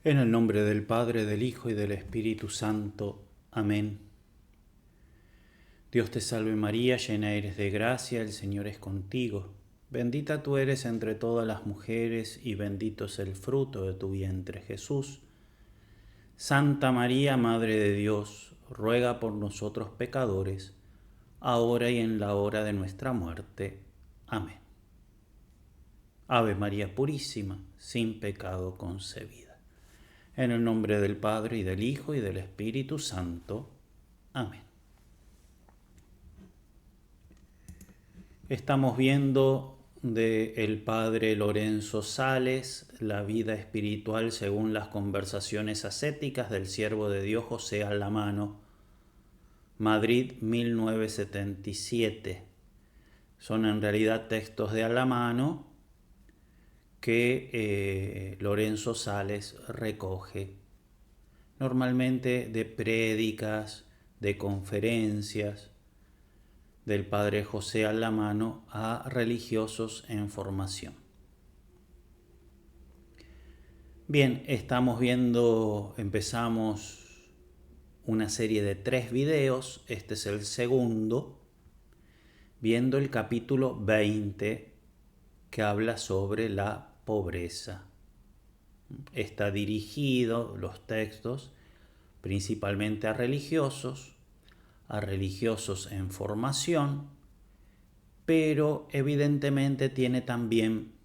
En el nombre del Padre, del Hijo y del Espíritu Santo. Amén. Dios te salve María, llena eres de gracia, el Señor es contigo. Bendita tú eres entre todas las mujeres y bendito es el fruto de tu vientre, Jesús. Santa María, Madre de Dios, ruega por nosotros pecadores, ahora y en la hora de nuestra muerte. Amén. Ave María Purísima, sin pecado concebida. En el nombre del Padre, y del Hijo, y del Espíritu Santo. Amén. Estamos viendo del Padre Lorenzo Sales la vida espiritual según las conversaciones ascéticas del siervo de Dios José Alamano, Madrid 1977. Son en realidad textos de Alamano que Lorenzo Sales recoge, normalmente de prédicas, de conferencias del Padre José Alamano a religiosos en formación. Bien, empezamos una serie de 3 videos, este es el segundo, viendo el capítulo 20 que habla sobre la pobreza. Está dirigido los textos principalmente a religiosos en formación, pero evidentemente tiene también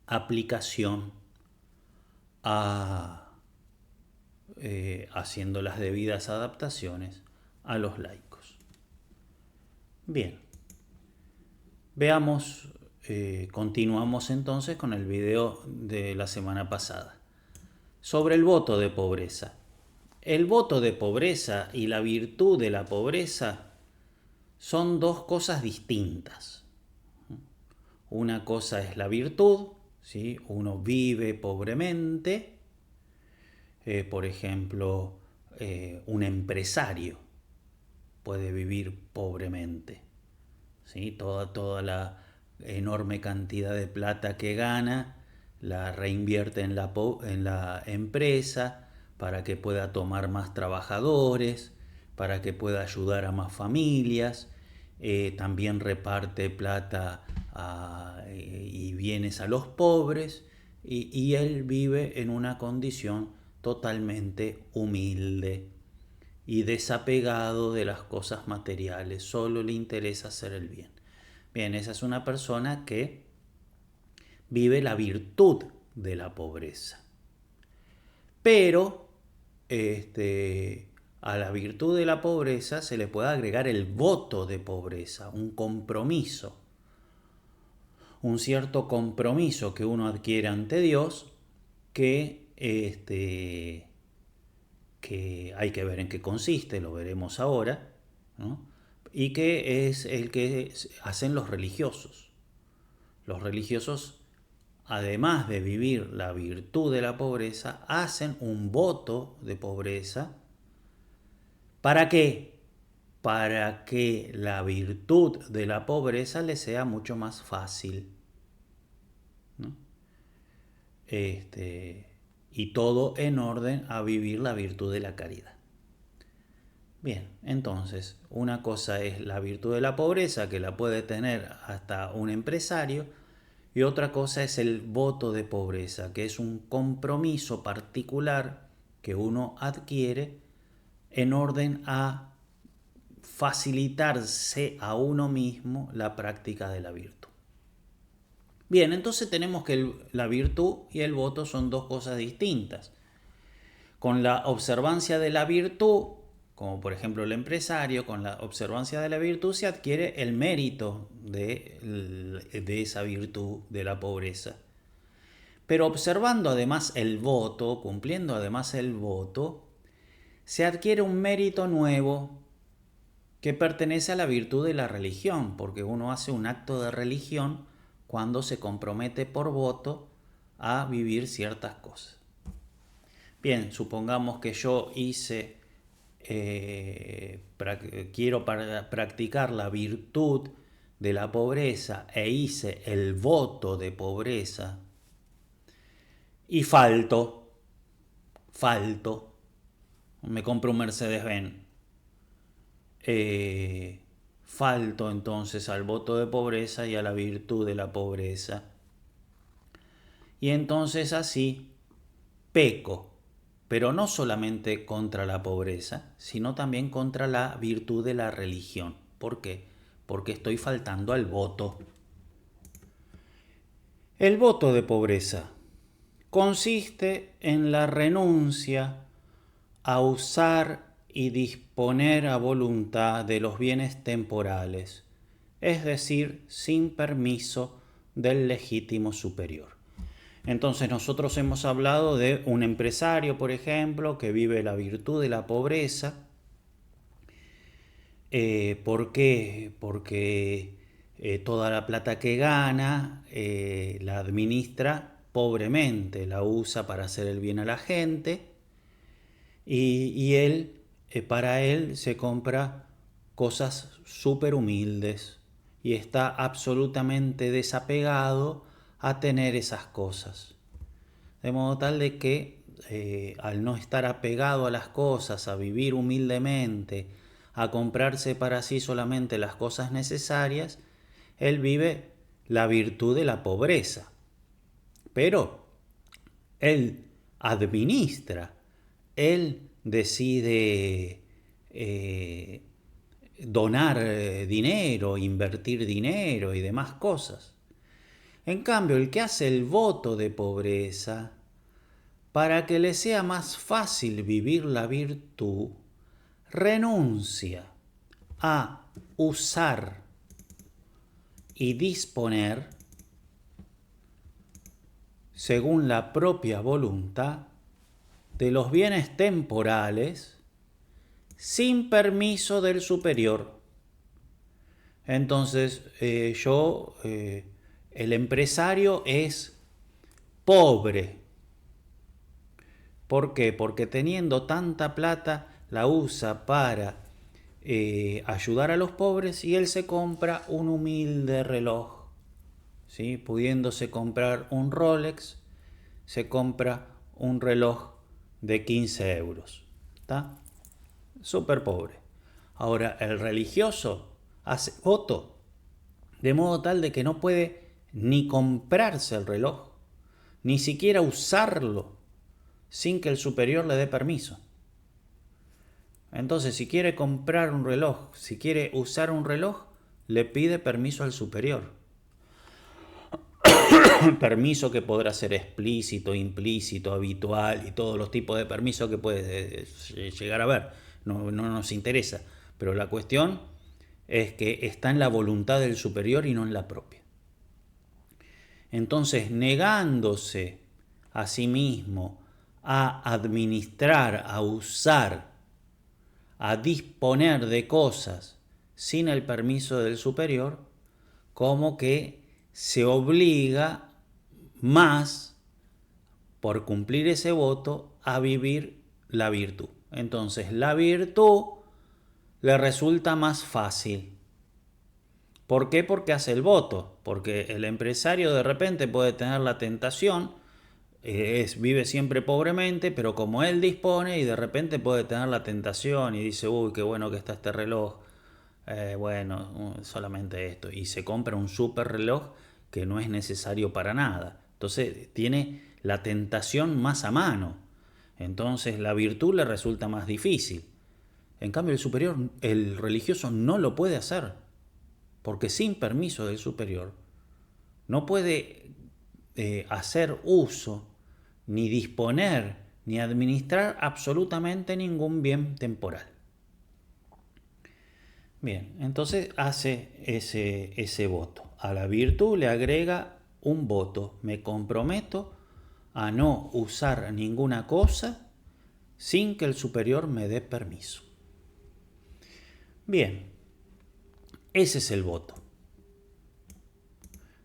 aplicación haciendo las debidas adaptaciones a los laicos. Bien, veamos, continuamos entonces con el video de la semana pasada sobre el voto de pobreza. El voto de pobreza y la virtud de la pobreza son dos cosas distintas. Una cosa es la virtud, ¿sí? Uno vive pobremente, por ejemplo, un empresario puede vivir pobremente, ¿sí? Toda la enorme cantidad de plata que gana la reinvierte en la empresa para que pueda tomar más trabajadores, para que pueda ayudar a más familias. También reparte plata y bienes a los pobres, y él vive en una condición totalmente humilde y desapegado de las cosas materiales, solo le interesa hacer el bien. Bien, esa es una persona que vive la virtud de la pobreza. Pero a la virtud de la pobreza se le puede agregar el voto de pobreza, un compromiso, un cierto compromiso que uno adquiere ante Dios que hay que ver en qué consiste, lo veremos ahora, ¿no? Y que es el que hacen los religiosos. Los religiosos, además de vivir la virtud de la pobreza, hacen un voto de pobreza. ¿Para qué? Para que la virtud de la pobreza les sea mucho más fácil, ¿no? Y todo en orden a vivir la virtud de la caridad. Bien, entonces, una cosa es la virtud de la pobreza, que la puede tener hasta un empresario, y otra cosa es el voto de pobreza, que es un compromiso particular que uno adquiere en orden a facilitarse a uno mismo la práctica de la virtud. Bien, entonces tenemos que la virtud y el voto son dos cosas distintas. Con la observancia de la virtud, como por ejemplo el empresario, con la observancia de la virtud se adquiere el mérito de esa virtud de la pobreza. Pero observando además el voto, cumpliendo además el voto, se adquiere un mérito nuevo que pertenece a la virtud de la religión, porque uno hace un acto de religión cuando se compromete por voto a vivir ciertas cosas. Bien, supongamos que yo quiero practicar la virtud de la pobreza e hice el voto de pobreza y falto. falto, me compro un Mercedes-Benz, falto entonces al voto de pobreza y a la virtud de la pobreza. Y entonces así peco, pero no solamente contra la pobreza, sino también contra la virtud de la religión. ¿Por qué? Porque estoy faltando al voto. El voto de pobreza consiste en la renuncia a usar y disponer a voluntad de los bienes temporales, es decir, sin permiso del legítimo superior. Entonces nosotros hemos hablado de un empresario, por ejemplo, que vive la virtud de la pobreza. ¿Por qué? Porque toda la plata que gana la administra pobremente, la usa para hacer el bien a la gente y él, para él, se compra cosas súper humildes y está absolutamente desapegado a tener esas cosas. De modo tal de que al no estar apegado a las cosas, a vivir humildemente, a comprarse para sí solamente las cosas necesarias, él vive la virtud de la pobreza. Pero él administra, él decide donar dinero, invertir dinero y demás cosas. En cambio, el que hace el voto de pobreza, para que le sea más fácil vivir la virtud, renuncia a usar y disponer, según la propia voluntad, de los bienes temporales sin permiso del superior. Entonces, el empresario es pobre. ¿Por qué? Porque teniendo tanta plata la usa para ayudar a los pobres y él se compra un humilde reloj. ¿Sí? Pudiéndose comprar un Rolex, se compra un reloj de 15 euros. ¿Está? Súper pobre. Ahora, el religioso hace voto de modo tal de que no puede ni comprarse el reloj, ni siquiera usarlo sin que el superior le dé permiso. Entonces, si quiere comprar un reloj, si quiere usar un reloj, le pide permiso al superior. Permiso que podrá ser explícito, implícito, habitual y todos los tipos de permisos que puede llegar a ver. No nos interesa. Pero la cuestión es que está en la voluntad del superior y no en la propia. Entonces, negándose a sí mismo a administrar, a usar, a disponer de cosas sin el permiso del superior, como que se obliga más, por cumplir ese voto, a vivir la virtud. Entonces, la virtud le resulta más fácil. ¿Por qué? Porque hace el voto. Porque el empresario de repente puede tener la tentación, vive siempre pobremente, pero como él dispone y de repente puede tener la tentación y dice, uy, qué bueno que está este reloj, solamente esto. Y se compra un super reloj que no es necesario para nada. Entonces tiene la tentación más a mano. Entonces la virtud le resulta más difícil. En cambio el superior, el religioso no lo puede hacer. Porque sin permiso del superior no puede hacer uso, ni disponer, ni administrar absolutamente ningún bien temporal. Bien, entonces hace ese voto. A la virtud le agrega un voto. Me comprometo a no usar ninguna cosa sin que el superior me dé permiso. Bien, ese es el voto.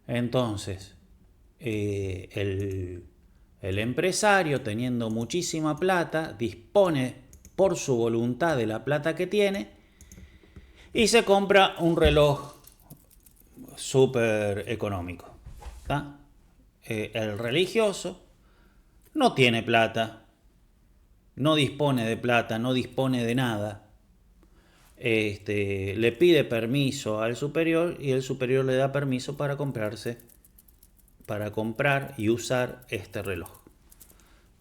Entonces, el empresario, teniendo muchísima plata, dispone por su voluntad de la plata que tiene y se compra un reloj súper económico. El religioso no tiene plata, no dispone de plata, no dispone de nada, le pide permiso al superior y el superior le da permiso para comprar y usar este reloj.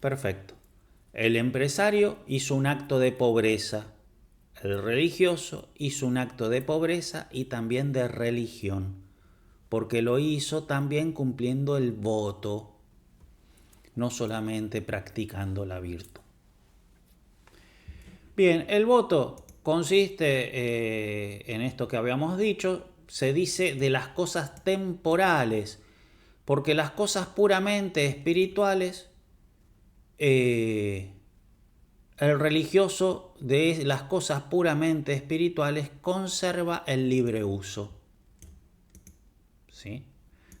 Perfecto. El empresario hizo un acto de pobreza. El religioso hizo un acto de pobreza y también de religión, porque lo hizo también cumpliendo el voto, no solamente practicando la virtud. Bien, el voto consiste en esto que habíamos dicho, se dice de las cosas temporales, porque las cosas puramente espirituales, el religioso de las cosas puramente espirituales conserva el libre uso. ¿Sí?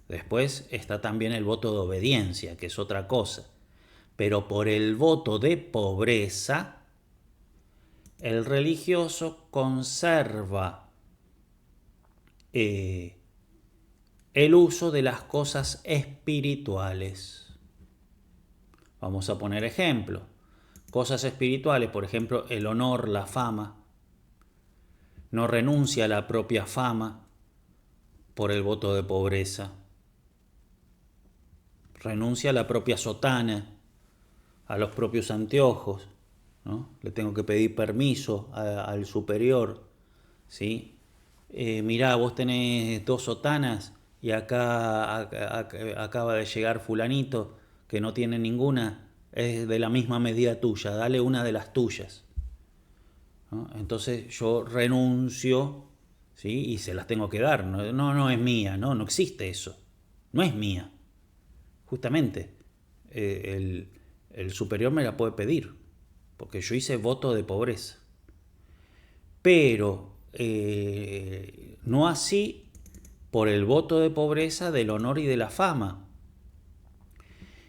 Después está también el voto de obediencia, que es otra cosa. Pero por el voto de pobreza, el religioso conserva el uso de las cosas espirituales. Vamos a poner ejemplo. Cosas espirituales, por ejemplo, el honor, la fama. No renuncia a la propia fama por el voto de pobreza. Renuncia a la propia sotana, a los propios anteojos, ¿no? Le tengo que pedir permiso al superior, ¿sí? Mirá, vos tenés 2 sotanas y acá acaba de llegar fulanito que no tiene ninguna, es de la misma medida tuya, dale una de las tuyas, ¿no? Entonces yo renuncio, ¿sí? Y se las tengo que dar. No es mía, no existe eso, no es mía. Justamente, el superior me la puede pedir, porque yo hice voto de pobreza. Pero no así por el voto de pobreza del honor y de la fama.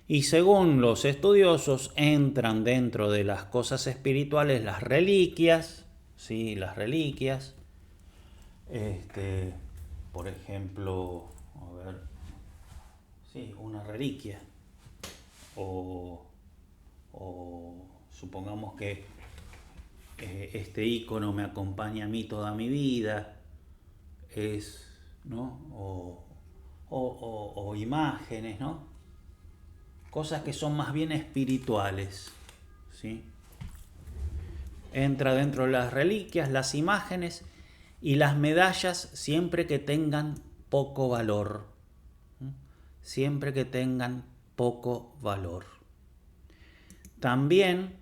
Y según los estudiosos, entran dentro de las cosas espirituales las reliquias, ¿sí? Las reliquias. Por ejemplo, a ver, sí, una reliquia. O supongamos que este icono me acompaña a mí toda mi vida, ¿no? O imágenes, ¿no? Cosas que son más bien espirituales, ¿sí? Entra dentro de las reliquias, las imágenes y las medallas siempre que tengan poco valor. Siempre que tengan poco valor. También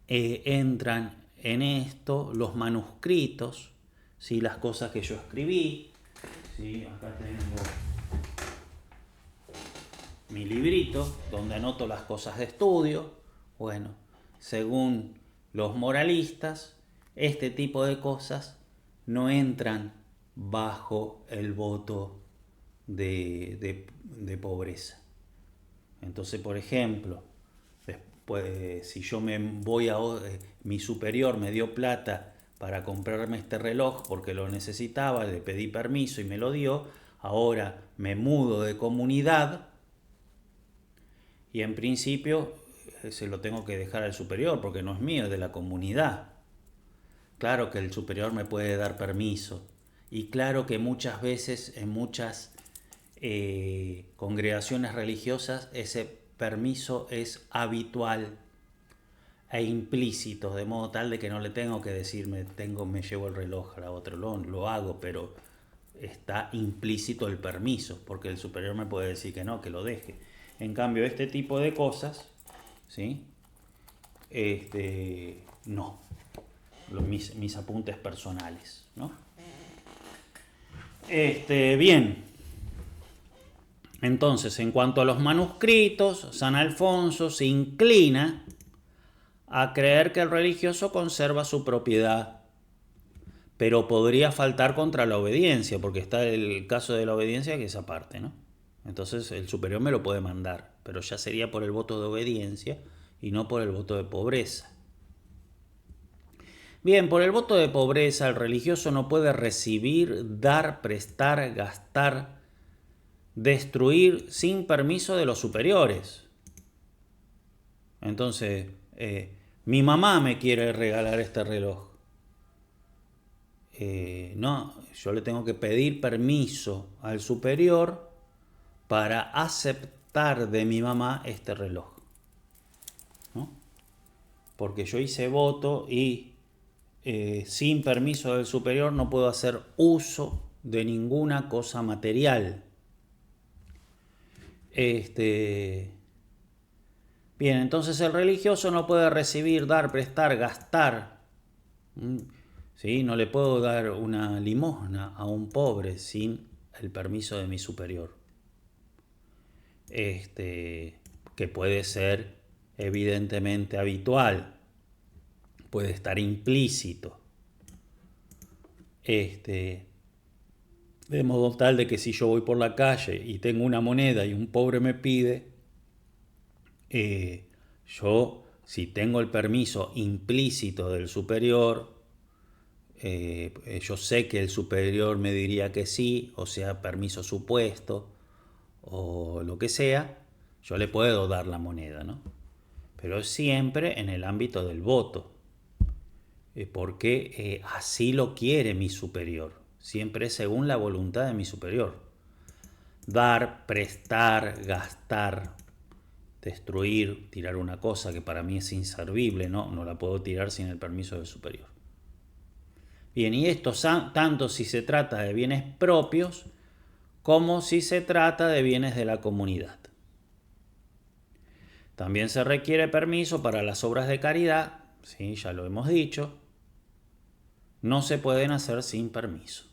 entran en esto los manuscritos, ¿sí? Las cosas que yo escribí, ¿sí? Acá tengo mi librito donde anoto las cosas de estudio. Bueno, según los moralistas, este tipo de cosas no entran bajo el voto de pobreza. Entonces, por ejemplo, después, si yo me voy a mi superior me dio plata para comprarme este reloj porque lo necesitaba, le pedí permiso y me lo dio, ahora me mudo de comunidad y en principio se lo tengo que dejar al superior porque no es mío, es de la comunidad. Claro que el superior me puede dar permiso y claro que muchas veces en muchas congregaciones religiosas ese permiso es habitual e implícito, de modo tal de que no le tengo que decir me llevo el reloj a la otra, lo hago, pero está implícito el permiso, porque el superior me puede decir que no, que lo deje. En cambio, este tipo de cosas, ¿sí? No, mis apuntes personales, ¿no? Bien. Entonces, en cuanto a los manuscritos, San Alfonso se inclina a creer que el religioso conserva su propiedad, pero podría faltar contra la obediencia, porque está el caso de la obediencia que es aparte, ¿no? Entonces el superior me lo puede mandar, pero ya sería por el voto de obediencia y no por el voto de pobreza. Bien, por el voto de pobreza el religioso no puede recibir, dar, prestar, gastar, destruir sin permiso de los superiores. Entonces, Mi mamá me quiere regalar este reloj. No, yo le tengo que pedir permiso al superior para aceptar de mi mamá este reloj, ¿no? Porque yo hice voto y sin permiso del superior no puedo hacer uso de ninguna cosa material. Bien, entonces el religioso no puede recibir, dar, prestar, gastar. ¿Sí? No le puedo dar una limosna a un pobre sin el permiso de mi superior. Que puede ser evidentemente habitual, puede estar implícito. De modo tal de que si yo voy por la calle y tengo una moneda y un pobre me pide, yo, si tengo el permiso implícito del superior, yo sé que el superior me diría que sí, o sea, permiso supuesto, o lo que sea, yo le puedo dar la moneda, ¿no? Pero siempre en el ámbito del voto, porque así lo quiere mi superior, siempre según la voluntad de mi superior. Dar, prestar, gastar, destruir, tirar una cosa que para mí es inservible, no la puedo tirar sin el permiso del superior. Bien, y esto tanto si se trata de bienes propios como si se trata de bienes de la comunidad. También se requiere permiso para las obras de caridad, ¿sí? Ya lo hemos dicho. No se pueden hacer sin permiso.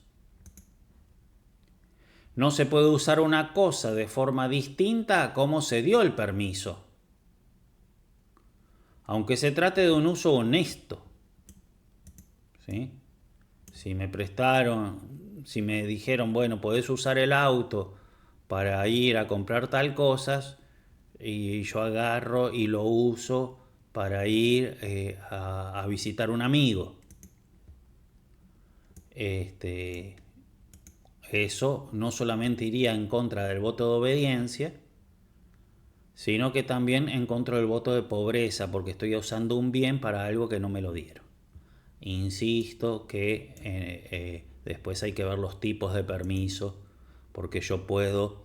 No se puede usar una cosa de forma distinta a cómo se dio el permiso, aunque se trate de un uso honesto. ¿Sí? Si me prestaron, si me dijeron, bueno, podés usar el auto para ir a comprar tal cosas, y yo agarro y lo uso para ir a visitar un amigo. Eso no solamente iría en contra del voto de obediencia, sino que también en contra del voto de pobreza, porque estoy usando un bien para algo que no me lo dieron. Insisto que después hay que ver los tipos de permiso, porque yo puedo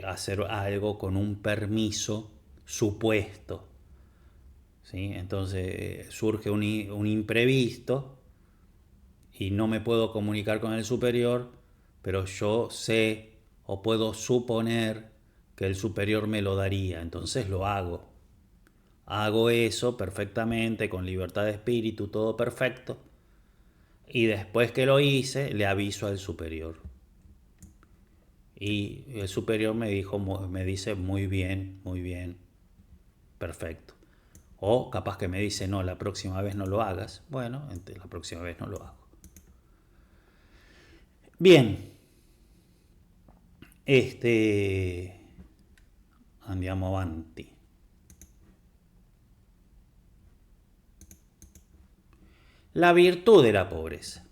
hacer algo con un permiso supuesto, ¿sí? Entonces surge un imprevisto y no me puedo comunicar con el superior, pero yo sé o puedo suponer que el superior me lo daría, entonces lo hago. Hago eso perfectamente, con libertad de espíritu, todo perfecto. Y después que lo hice, le aviso al superior. Y el superior me dice muy bien, perfecto. O capaz que me dice, no, la próxima vez no lo hagas. Bueno, la próxima vez no lo hago. Bien. Andiamo avanti. La virtud de la pobreza.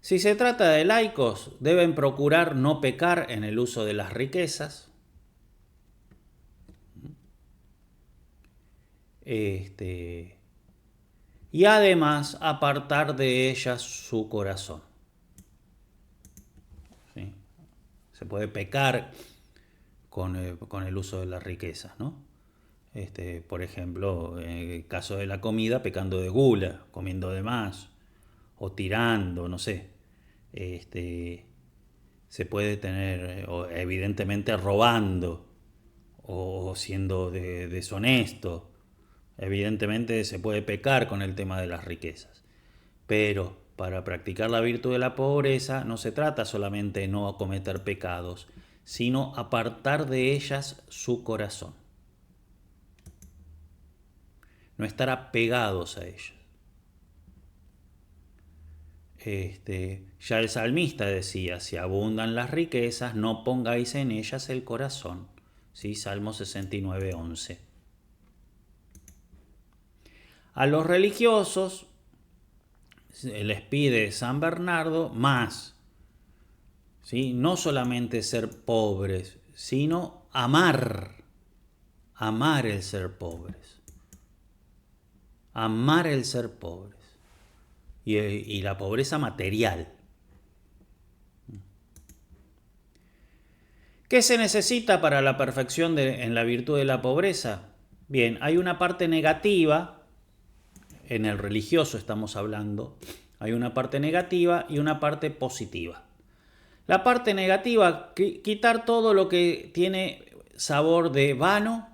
Si se trata de laicos, deben procurar no pecar en el uso de las riquezas. Y además apartar de ellas su corazón. ¿Sí? Se puede pecar con el uso de las riquezas, ¿no? Por ejemplo, en el caso de la comida, pecando de gula, comiendo de más, o tirando, no sé. Se puede tener, evidentemente, robando, o siendo deshonesto. Evidentemente se puede pecar con el tema de las riquezas. Pero para practicar la virtud de la pobreza no se trata solamente de no cometer pecados, sino apartar de ellas su corazón. No estar apegados a ellas. Ya el salmista decía, si abundan las riquezas, no pongáis en ellas el corazón. ¿Sí? Salmo 69:11. A los religiosos les pide San Bernardo más, ¿sí? No solamente ser pobres, sino amar amar el ser pobres. Amar el ser pobres. Y la pobreza material. ¿Qué se necesita para la perfección en la virtud de la pobreza? Bien, hay una parte negativa, en el religioso estamos hablando, hay una parte negativa y una parte positiva. La parte negativa, quitar todo lo que tiene sabor de vano,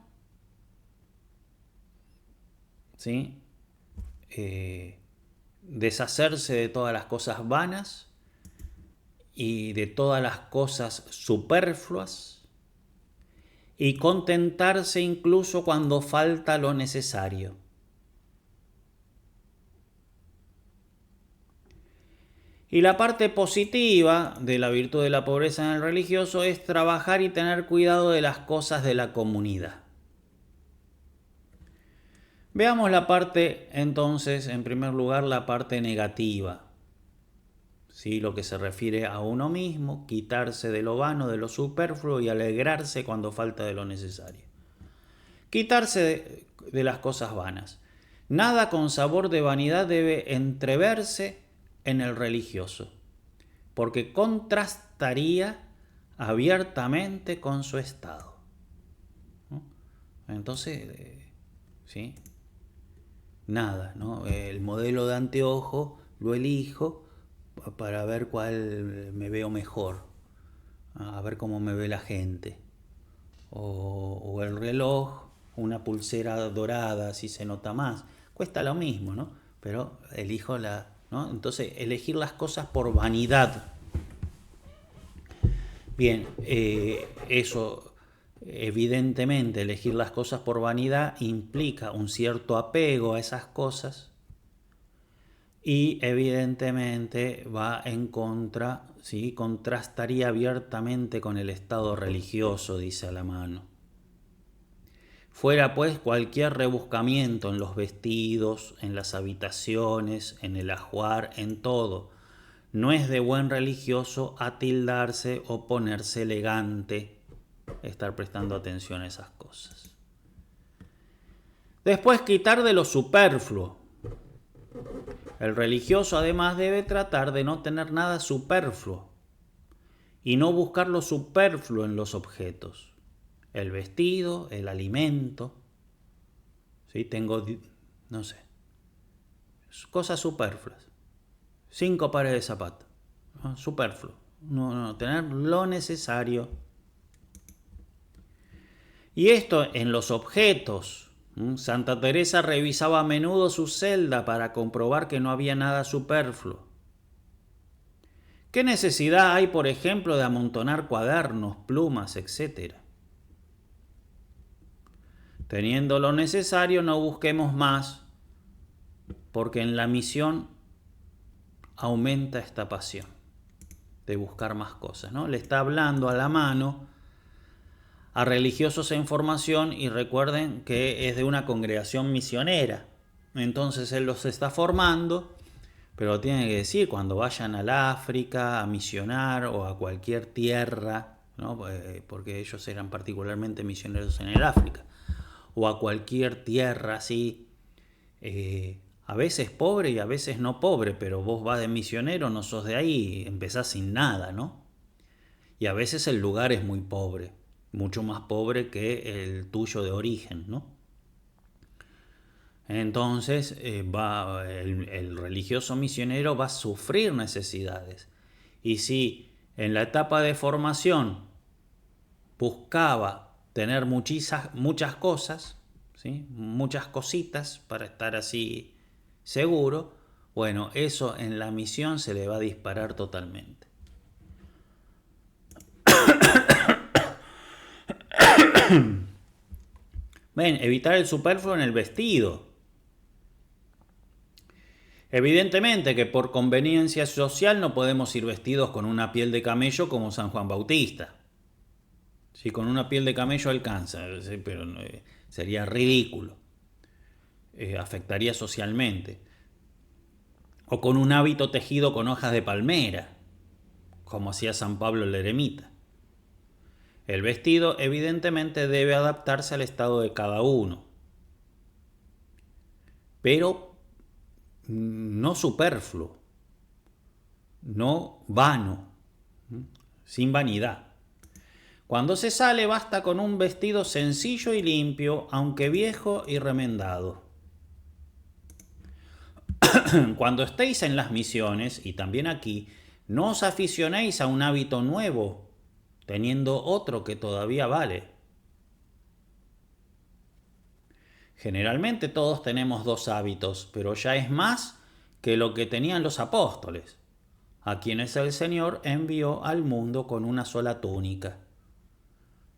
¿sí? Deshacerse de todas las cosas vanas y de todas las cosas superfluas y contentarse incluso cuando falta lo necesario. Y la parte positiva de la virtud de la pobreza en el religioso es trabajar y tener cuidado de las cosas de la comunidad. Veamos la parte, entonces, en primer lugar, la parte negativa. ¿Sí? Lo que se refiere a uno mismo, quitarse de lo vano, de lo superfluo y alegrarse cuando falta de lo necesario. Quitarse de las cosas vanas. Nada con sabor de vanidad debe entreverse en el religioso, porque contrastaría abiertamente con su estado. ¿No? Entonces, ¿sí? Nada, ¿no? El modelo de anteojo lo elijo para ver cuál me veo mejor, a ver cómo me ve la gente. O el reloj, una pulsera dorada, si se nota más. Cuesta lo mismo, ¿no? Pero elijo ¿no? Entonces, elegir las cosas por vanidad. Bien, eso, evidentemente, elegir las cosas por vanidad implica un cierto apego a esas cosas y evidentemente va en contra, ¿sí? Contrastaría abiertamente con el estado religioso, dice Alamano. Fuera pues cualquier rebuscamiento en los vestidos, en las habitaciones, en el ajuar, en todo. No es de buen religioso atildarse o ponerse elegante, estar prestando atención a esas cosas. Después, quitar de lo superfluo. El religioso además debe tratar de no tener nada superfluo y no buscar lo superfluo en los objetos. El vestido, el alimento. ¿Sí? Tengo, no sé, cosas superfluas. 5 pares de zapatos. ¿No? Superfluo. No, tener lo necesario. Y esto en los objetos. Santa Teresa revisaba a menudo su celda para comprobar que no había nada superfluo. ¿Qué necesidad hay, por ejemplo, de amontonar cuadernos, plumas, etcétera? Teniendo lo necesario, no busquemos más, porque en la misión aumenta esta pasión de buscar más cosas, ¿no? Le está hablando a Alamano a religiosos en formación y recuerden que es de una congregación misionera. Entonces él los está formando, pero tiene que decir cuando vayan al África a misionar o a cualquier tierra, ¿no? Porque ellos eran particularmente misioneros en el África, o a cualquier tierra así, a veces pobre y a veces no pobre, pero vos vas de misionero, no sos de ahí, empezás sin nada, ¿no? Y a veces el lugar es muy pobre, mucho más pobre que el tuyo de origen, ¿no? Entonces el religioso misionero va a sufrir necesidades. Y si en la etapa de formación buscaba tener muchas cosas, ¿sí? Muchas cositas para estar así seguro, bueno, eso en la misión se le va a disparar totalmente. Ven, evitar el superfluo en el vestido. Evidentemente que por conveniencia social no podemos ir vestidos con una piel de camello como San Juan Bautista. Si con una piel de camello alcanza, pero sería ridículo. Afectaría socialmente. O con un hábito tejido con hojas de palmera, como hacía San Pablo el eremita. El vestido evidentemente debe adaptarse al estado de cada uno, pero no superfluo, no vano, sin vanidad. Cuando se sale basta con un vestido sencillo y limpio, aunque viejo y remendado. Cuando estéis en las misiones, y también aquí, no os aficionéis a un hábito nuevo, teniendo otro que todavía vale. Generalmente todos tenemos dos hábitos, pero ya es más que lo que tenían los apóstoles, a quienes el Señor envió al mundo con una sola túnica.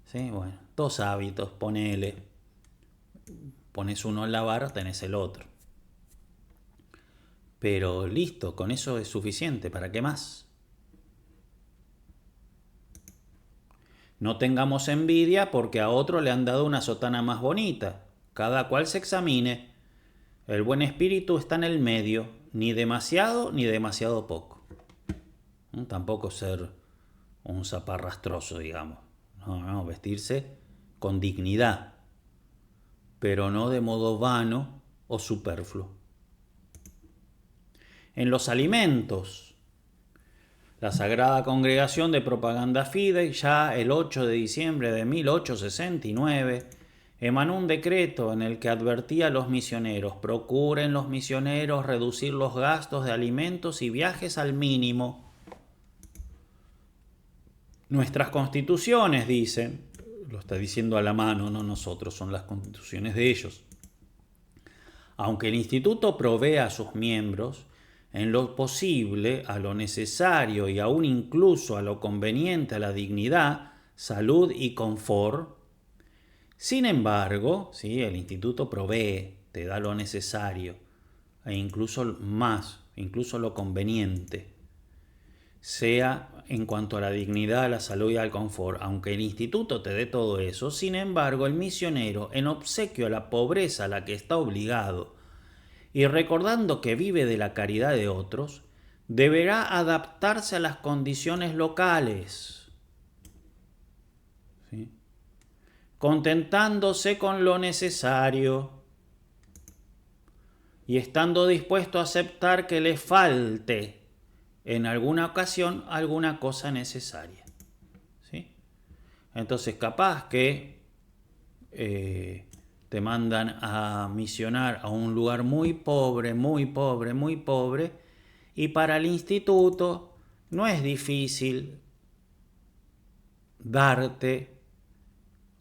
¿Sí? Bueno, dos hábitos, ponele. Pones uno en lavar, tenés el otro. Pero listo, con eso es suficiente, ¿para qué más? No tengamos envidia porque a otro le han dado una sotana más bonita. Cada cual se examine. El buen espíritu está en el medio, ni demasiado poco. Tampoco ser un zaparrastroso, digamos. No, vestirse con dignidad, pero no de modo vano o superfluo. En los alimentos, la Sagrada Congregación de Propaganda Fidei, ya el 8 de diciembre de 1869, emanó un decreto en el que advertía a los misioneros: procuren los misioneros reducir los gastos de alimentos y viajes al mínimo. Nuestras constituciones dicen, lo está diciendo a la mano, no nosotros, son las constituciones de ellos. Aunque el instituto provee a sus miembros, en lo posible, a lo necesario y aún incluso a lo conveniente a la dignidad, salud y confort. Sin embargo, ¿sí? El instituto provee, te da lo necesario e incluso más, incluso lo conveniente, sea en cuanto a la dignidad, a la salud y al confort. Aunque el instituto te dé todo eso, sin embargo, el misionero, en obsequio a la pobreza a la que está obligado y recordando que vive de la caridad de otros, deberá adaptarse a las condiciones locales, ¿sí? Contentándose con lo necesario y estando dispuesto a aceptar que le falte en alguna ocasión alguna cosa necesaria, ¿sí? Entonces, capaz que te mandan a misionar a un lugar muy pobre, muy pobre, muy pobre, y para el instituto no es difícil darte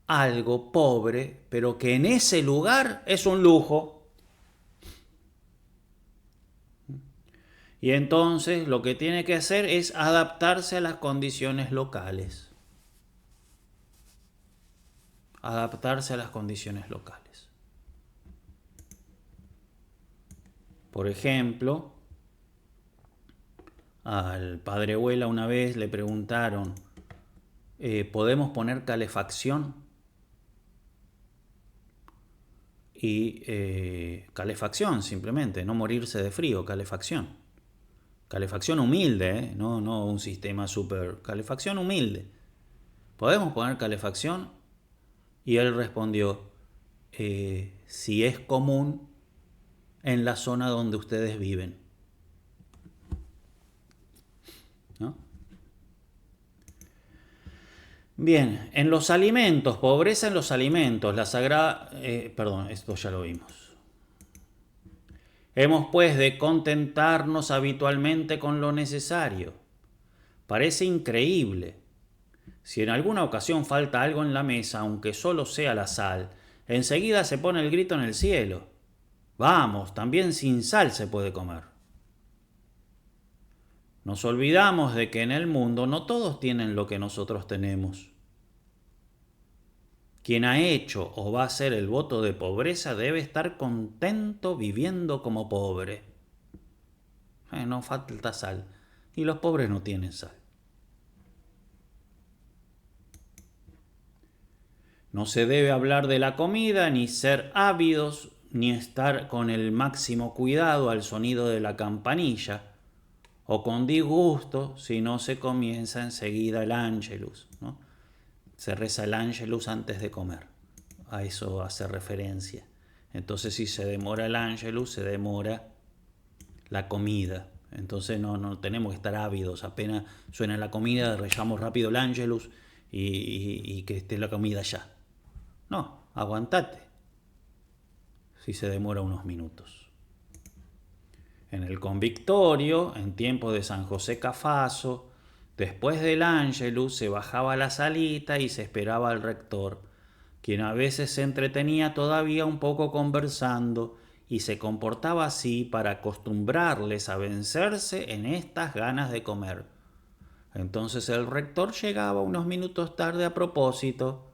algo pobre, pero que en ese lugar es un lujo. Y entonces lo que tiene que hacer es adaptarse a las condiciones locales. Adaptarse a las condiciones locales. Por ejemplo, al padre Huela una vez le preguntaron, ¿podemos poner calefacción? Y calefacción simplemente, no morirse de frío, calefacción. Calefacción humilde, no un sistema súper. Calefacción humilde. ¿Podemos poner calefacción? Y él respondió, si es común en la zona donde ustedes viven. ¿No? Bien, en los alimentos, pobreza en los alimentos, la sagrada... esto ya lo vimos. Hemos pues de contentarnos habitualmente con lo necesario. Parece increíble. Si en alguna ocasión falta algo en la mesa, aunque solo sea la sal, enseguida se pone el grito en el cielo. Vamos, también sin sal se puede comer. Nos olvidamos de que en el mundo no todos tienen lo que nosotros tenemos. Quien ha hecho o va a hacer el voto de pobreza debe estar contento viviendo como pobre. No falta sal. Y los pobres no tienen sal. No se debe hablar de la comida, ni ser ávidos, ni estar con el máximo cuidado al sonido de la campanilla, o con disgusto si no se comienza enseguida el Ángelus, ¿no? Se reza el Ángelus antes de comer. A eso hace referencia. Entonces si se demora el Ángelus, se demora la comida. Entonces no tenemos que estar ávidos. Apenas suena la comida, rezamos rápido el Ángelus y que esté la comida ya. No, aguantate. Si se demora unos minutos. En el convictorio, en tiempo de San José Cafaso, después del Ángelus se bajaba a la salita y se esperaba al rector, quien a veces se entretenía todavía un poco conversando y se comportaba así para acostumbrarles a vencerse en estas ganas de comer. Entonces el rector llegaba unos minutos tarde a propósito,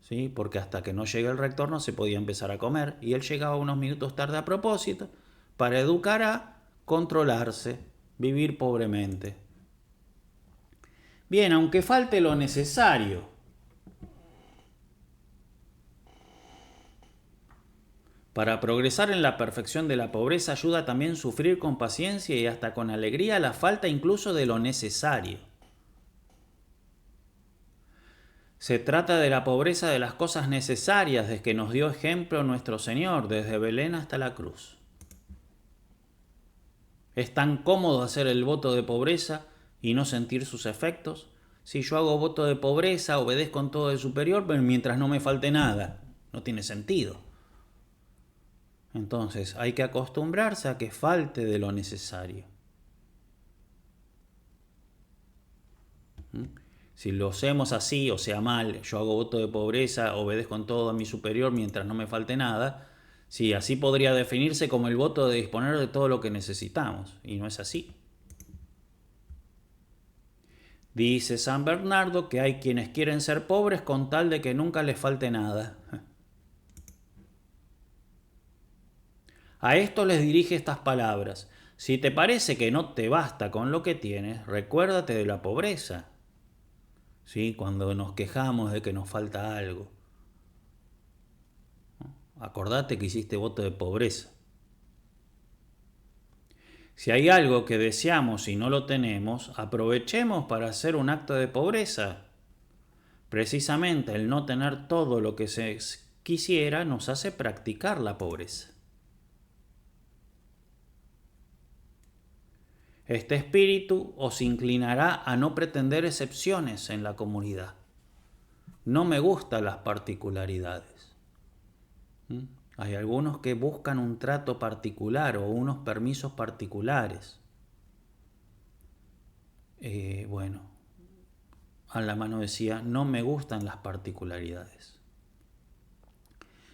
¿sí? Porque hasta que no llegue el rector no se podía empezar a comer, y él llegaba unos minutos tarde a propósito para educar a controlarse, vivir pobremente. Bien, aunque falte lo necesario. Para progresar en la perfección de la pobreza ayuda también sufrir con paciencia y hasta con alegría la falta incluso de lo necesario. Se trata de la pobreza de las cosas necesarias de que nos dio ejemplo nuestro Señor desde Belén hasta la cruz. ¿Es tan cómodo hacer el voto de pobreza y no sentir sus efectos? Si yo hago voto de pobreza, obedezco en todo de superior, pero mientras no me falte nada, no tiene sentido. Entonces hay que acostumbrarse a que falte de lo necesario. Si lo hacemos así, o sea mal, yo hago voto de pobreza, obedezco en todo a mi superior mientras no me falte nada, sí, así podría definirse como el voto de disponer de todo lo que necesitamos, y no es así. Dice San Bernardo que hay quienes quieren ser pobres con tal de que nunca les falte nada. A esto les dirige estas palabras: si te parece que no te basta con lo que tienes, recuérdate de la pobreza. ¿Sí? Cuando nos quejamos de que nos falta algo, acordate que hiciste voto de pobreza. Si hay algo que deseamos y no lo tenemos, aprovechemos para hacer un acto de pobreza. Precisamente el no tener todo lo que se quisiera nos hace practicar la pobreza. Este espíritu os inclinará a no pretender excepciones en la comunidad. No me gustan las particularidades. Hay algunos que buscan un trato particular o unos permisos particulares. Bueno, a la mano decía, no me gustan las particularidades.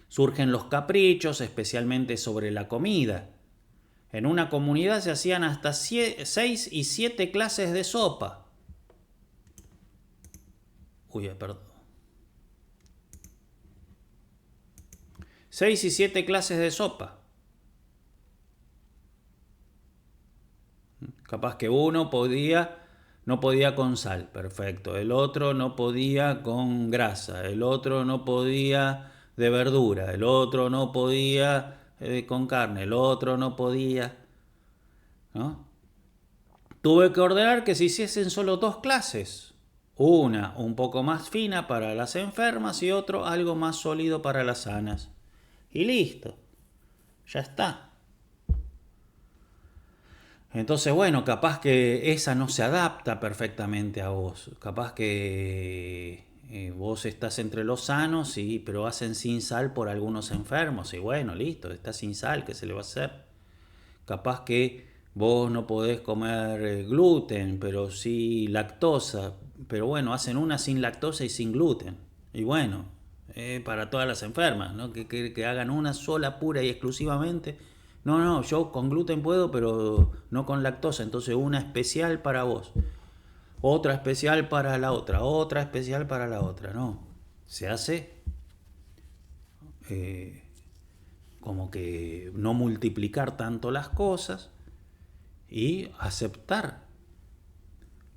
Surgen los caprichos, especialmente sobre la comida. En una comunidad se hacían hasta 6 y 7 clases de sopa. Perdón. 6 y 7 clases de sopa. Capaz que uno no podía con sal, perfecto. El otro no podía con grasa. El otro no podía de verdura. El otro no podía con carne. El otro no podía, ¿no? Tuve que ordenar que se hiciesen solo 2 clases. Una un poco más fina para las enfermas y otro algo más sólido para las sanas. Y listo, ya está. Entonces, bueno, capaz que esa no se adapta perfectamente a vos. Capaz que vos estás entre los sanos, sí, pero hacen sin sal por algunos enfermos. Y bueno, listo, está sin sal, ¿qué se le va a hacer? Capaz que vos no podés comer gluten, pero sí lactosa. Pero bueno, hacen una sin lactosa y sin gluten. Y bueno, para todas las enfermas, ¿no? Que hagan una sola pura y exclusivamente. No, yo con gluten puedo, pero no con lactosa. Entonces una especial para vos, otra especial para la otra, otra especial para la otra. No, se hace como que no multiplicar tanto las cosas y aceptar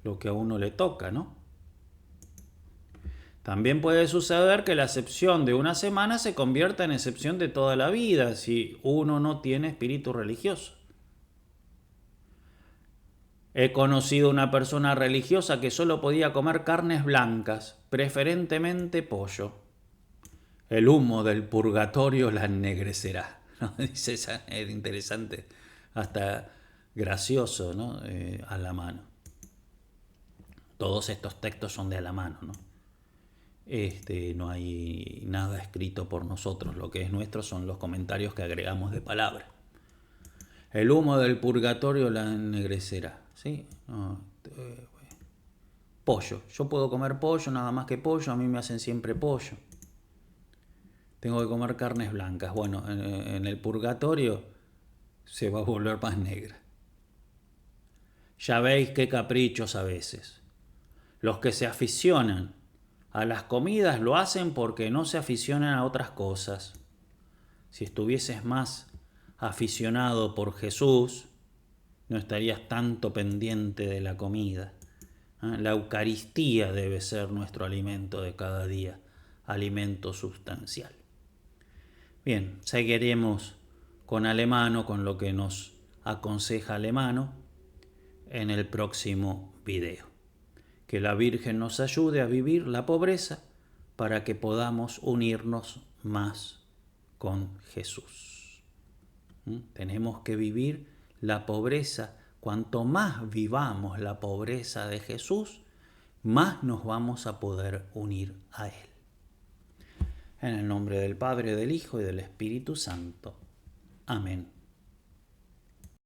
lo que a uno le toca, ¿no? También puede suceder que la excepción de una semana se convierta en excepción de toda la vida si uno no tiene espíritu religioso. He conocido una persona religiosa que solo podía comer carnes blancas, preferentemente pollo. El humo del purgatorio la ennegrecerá. ¿No? Dice, es interesante, hasta gracioso, ¿no? A la mano. Todos estos textos son de a la mano, ¿no? No hay nada escrito por nosotros. Lo que es nuestro son los comentarios que agregamos de palabra. El humo del purgatorio la ennegrecerá. ¿Sí? No, pollo. Yo puedo comer pollo, nada más que pollo. A mí me hacen siempre pollo. Tengo que comer carnes blancas. Bueno, en el purgatorio se va a volver más negra. Ya veis qué caprichos a veces. Los que se aficionan a las comidas lo hacen porque no se aficionan a otras cosas. Si estuvieses más aficionado por Jesús, no estarías tanto pendiente de la comida. La Eucaristía debe ser nuestro alimento de cada día, alimento sustancial. Bien, seguiremos con Alemano, con lo que nos aconseja Alemano en el próximo video. Que la Virgen nos ayude a vivir la pobreza para que podamos unirnos más con Jesús. Tenemos que vivir la pobreza. Cuanto más vivamos la pobreza de Jesús, más nos vamos a poder unir a Él. En el nombre del Padre, del Hijo y del Espíritu Santo. Amén.